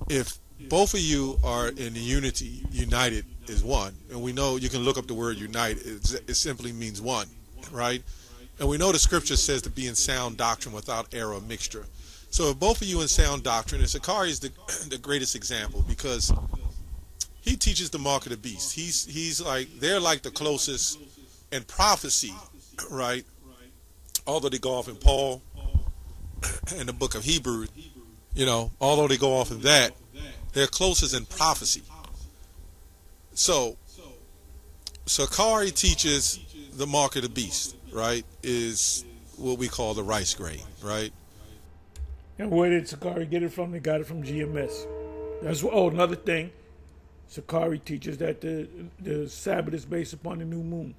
If both of you are in unity, united is one, and we know, you can look up the word unite, it simply means one, right? And we know the scripture says to be in sound doctrine without error or mixture. So if both of you in sound doctrine, and Sakari is the greatest example, because he teaches the mark of the beast. He's like, they're like the closest in prophecy, right? Although they go off in Paul and the book of Hebrews, you know, although they go off in that, they're closest in prophecy. So Sakari teaches the mark of the beast, right? Is what we call the rice grain, right? And where did Sakari get it from? They got it from GMS. That's another thing. Sakari teaches that the Sabbath is based upon the new moon.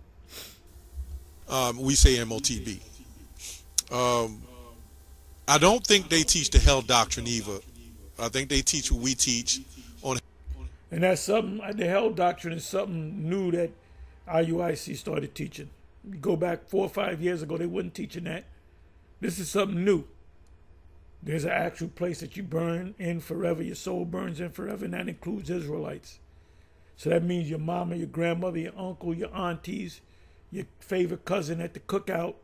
We say MOTB. I don't think they teach the hell doctrine either. I think they teach what we teach on. And that's something, the hell doctrine is something new that IUIC started teaching. You go back 4 or 5 years ago, they weren't teaching that. This is something new. There's an actual place that you burn in forever. Your soul burns in forever, and that includes Israelites. So that means your mama, your grandmother, your uncle, your aunties, your favorite cousin at the cookout,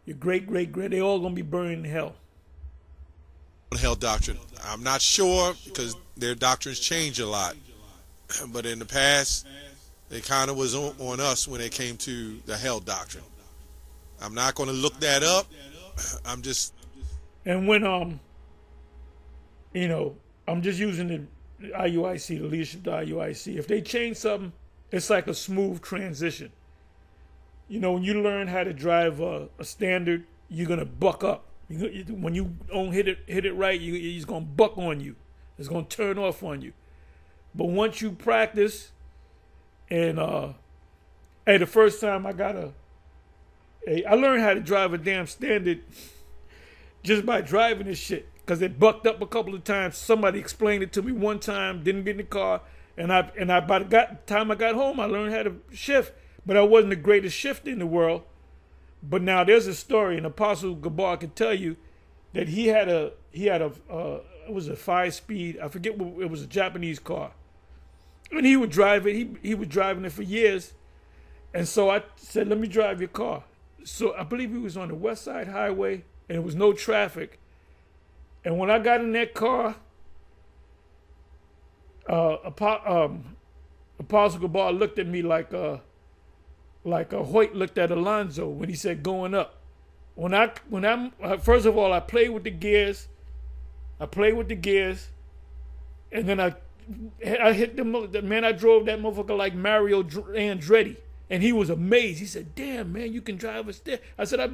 your great-great-grand, they all going to be burned in hell. Hell doctrine. I'm not sure because their doctrines change a lot. But in the past, they kind of was on us when it came to the hell doctrine. I'm not going to look that up. I'm just... And when, you know, I'm just using the IUIC, the leadership of the IUIC. If they change something, it's like a smooth transition. You know, when you learn how to drive a standard, you're going to buck up. When you don't hit it right, he's going to buck on you. It's going to turn off on you. But once you practice, and the first time I learned how to drive a damn standard just by driving this shit, because it bucked up a couple of times. Somebody explained it to me one time, didn't get in the car, and by the time I got home, I learned how to shift. But I wasn't the greatest shifter in the world. But now there's a story, and Apostle Gabar can tell you that he had a it was a 5-speed, I forget what it was, a Japanese car, and he would drive it. He was driving it for years, and so I said, "Let me drive your car." So I believe he was on the West Side Highway, and there was no traffic. And when I got in that car, Apostle Gabar looked at me like Hoyt looked at Alonzo when he said going up. When I'm first of all, I played with the gears. And then I hit the man. I drove that motherfucker like Mario Andretti, and he was amazed. He said, "Damn, man, you can drive a standard." I said, "I've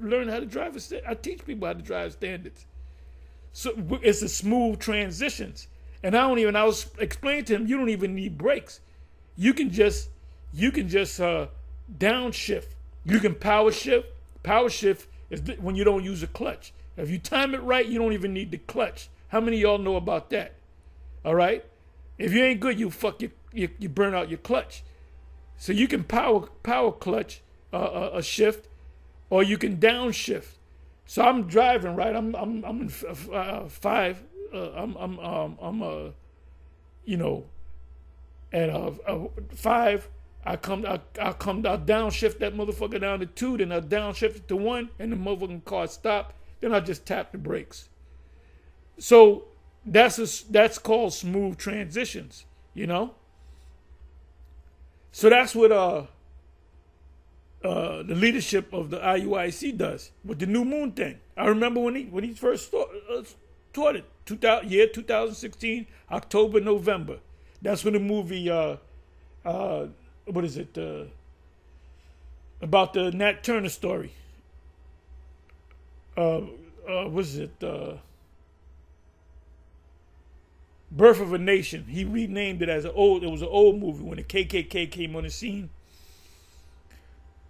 learned how to drive a standard. I teach people how to drive standards." So it's a smooth transitions, and I was explaining to him, you don't even need brakes. You can just downshift. You can power shift. Power shift is when you don't use a clutch. If you time it right, you don't even need the clutch. How many of y'all know about that? All right? If you ain't good, you burn out your clutch. So you can power clutch a shift, or you can downshift. So I'm driving, right? I'm in 5. At 5. I'll downshift that motherfucker down to 2, then I'll downshift it to 1, and the motherfucking car stop. Then I just tap the brakes. So that's called smooth transitions, you know. So that's what the leadership of the IUIC does with the new moon thing. I remember when he first taught it, 2016, October, November. That's when the movie, what is it, about the Nat Turner story. What is it, Birth of a Nation. He renamed it as it was an old movie when the KKK came on the scene.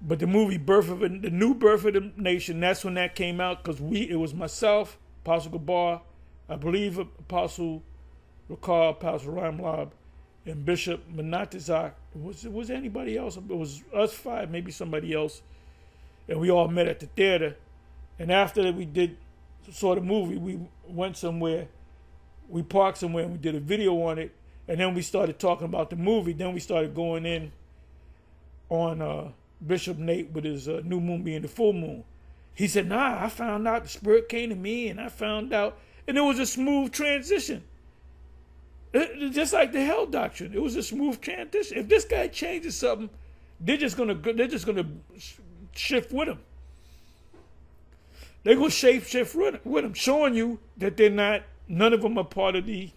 But the movie the new Birth of the Nation, that's when that came out, because it was myself, Apostle Gabar, I believe Apostle Ricard, Apostle Ramlab, and Bishop Menatizak. Was anybody else? It was us five, maybe somebody else. And we all met at the theater. And after that we saw the movie, we went somewhere, we parked somewhere and we did a video on it. And then we started talking about the movie. Then we started going in on Bishop Nate with his new moon being the full moon. He said, nah, I found out, the Spirit came to me and I found out. And it was a smooth transition. Just like the hell doctrine. It was a smooth transition. If this guy changes something, they're just gonna shift with him. They're gonna shift with him, showing you that none of them are part of the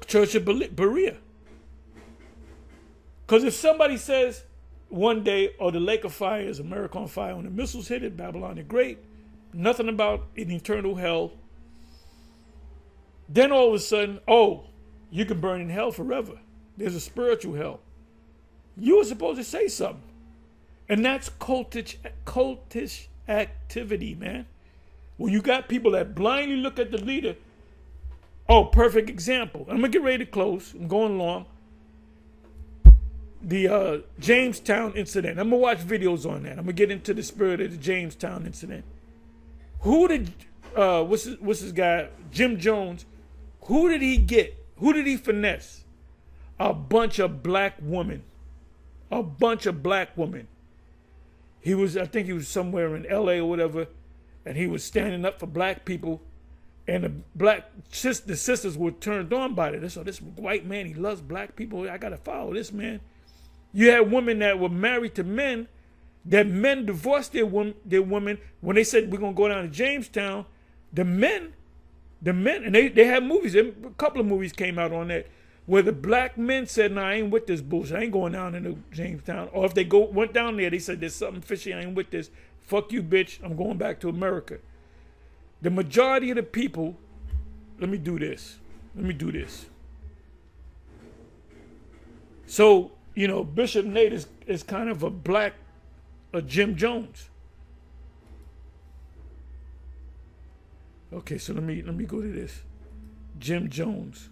Church of Berea. Because if somebody says one day, the lake of fire is America on fire, when the missiles hit it, Babylon the Great, nothing about an eternal hell, then all of a sudden, you can burn in hell forever. There's a spiritual hell. You were supposed to say something. And that's cultish activity, man. When you got people that blindly look at the leader. Perfect example. I'm going to get ready to close. I'm going long. The Jamestown incident. I'm going to watch videos on that. I'm going to get into the spirit of the Jamestown incident. Who did, what's his guy, Jim Jones, who did he get? Who did he finesse? A bunch of black women. A bunch of black women. I think he was somewhere in LA or whatever, and he was standing up for black people, and the sisters were turned on by it. They saw this white man, he loves black people, I gotta follow this man. You had women that were married to men, that men divorced their women. When they said we're gonna go down to Jamestown, the men, and they had movies, a couple of movies came out on that, where the black men said, nah, I ain't with this bullshit. I ain't going down into Jamestown. Or if they went down there, they said, there's something fishy. I ain't with this. Fuck you, bitch. I'm going back to America. The majority of the people, let me do this. So, Bishop Nate is kind of a Jim Jones. Okay, so let me go to this. Jim Jones.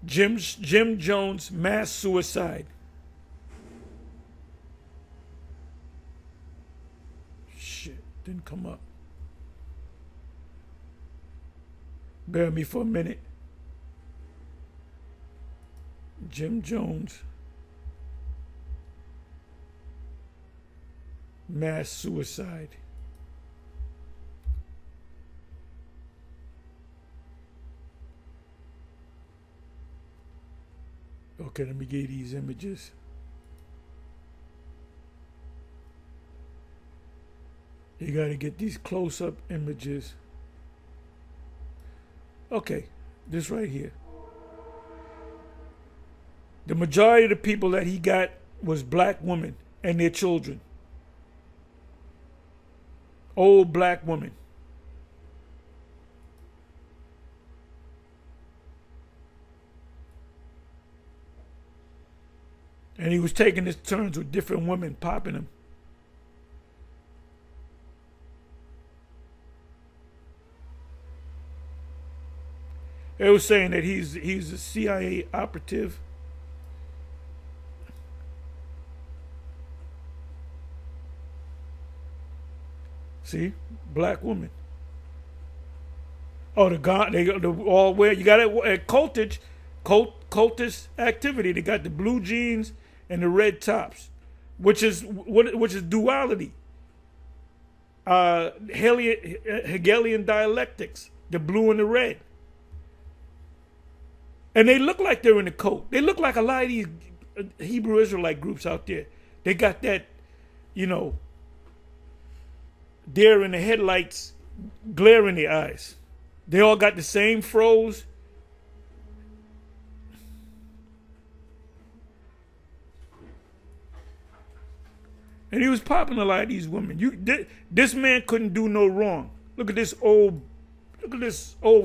Jim Jones mass suicide. Shit, didn't come up. Bear with me for a minute. Jim Jones mass suicide. Okay, let me get these images. You got to get these close-up images. Okay, this right here. The majority of the people that he got was black women and their children. Old black women. And he was taking his turns with different women, popping them. They were saying that he's a CIA operative. See, black woman. Oh, they all wear. You got it at cultage. cultist activity. They got the blue jeans and the red tops, which is duality. Hegelian dialectics, the blue and the red. And they look like they're in the coat. They look like a lot of these Hebrew Israelite groups out there. They got that, deer in the headlights, glare in their eyes. They all got the same froze. And he was popping a lot of these women. This man couldn't do no wrong. Look at this old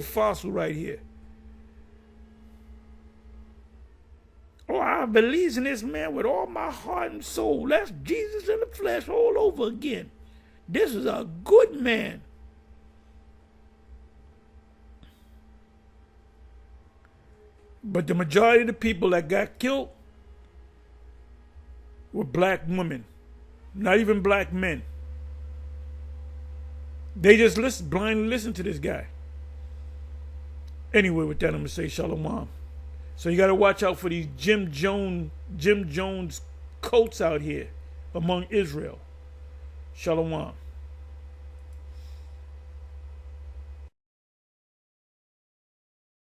fossil right here. Oh, I believe in this man with all my heart and soul. That's Jesus in the flesh all over again. This is a good man. But the majority of the people that got killed were black women, not even black men. They just blindly listen to this guy. Anyway, with that, I'm going to say shalom. So you got to watch out for these Jim Jones cults out here among Israel. Shalom.